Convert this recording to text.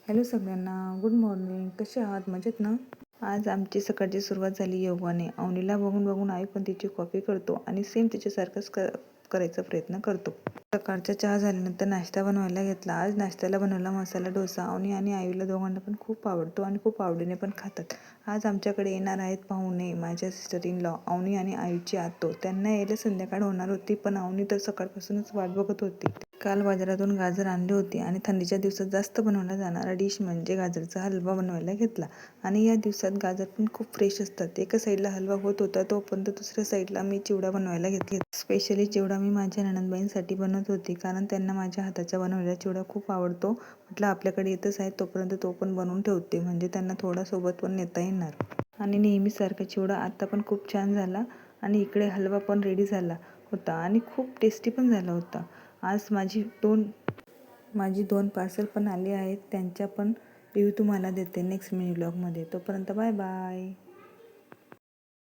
Hello सगळ्यांना, good morning. कसे आहात? मजेत ना? आज आमची सकाळची सुरुवात झाली योगाने. अवनीला बघून बघून आई पण तिची कॉपी करतो आणि सेम तिच्यासारखंच करायचा प्रयत्न करतो. सकाळचा चहा झाल्यानंतर नाश्ता बनवायला घेतला. आज नाश्त्याला बनवला मसाला डोसा. अवनी आणि आईला दोघांना पण खूप आवडतो आणि खूप आवडीने पण खातात. आज आमच्याकडे येणार आहेत पाहुणे, माझ्या सिस्टर इन लॉ, अवनी आणि आईची आतो. त्यांना यायला संध्याकाळ होणार होती, पण अवनी तर सकाळपासूनच वाट बघत होती. काल बाजारातून गाजर आणली होती आणि थंडीच्या दिवसात जास्त बनवला जाणारा डिश म्हणजे गाजरचा हलवा बनवायला घेतला. आणि या दिवसात गाजर पण खूप फ्रेश असतात. एका साईडला हलवा होत होता, तोपर्यंत दुसऱ्या साईडला मी चिवडा बनवायला घेतला. स्पेशली चिवडा मी माझ्या नणंदबाईंसाठी बनवत होती, कारण त्यांना माझ्या हाताचा बनवलेला चिवडा खूप आवडतो. म्हटलं आपल्याकडे येतच आहे तोपर्यंत तो पण बनवून ठेवते, म्हणजे त्यांना थोडा सोबत पण नेता येणार. आणि नेहमीसारखा चिवडा आता पण खूप छान झाला आणि इकडे हलवा पण रेडी झाला होता आणि खूप टेस्टी पण झाला होता. आज माझी दोन पार्सल पण आली आहेत. त्यांच्या पण रिव्ह्यू तुम्हाला देते नेक्स्ट मिनी ब्लॉगमध्ये. तोपर्यंत बाय बाय.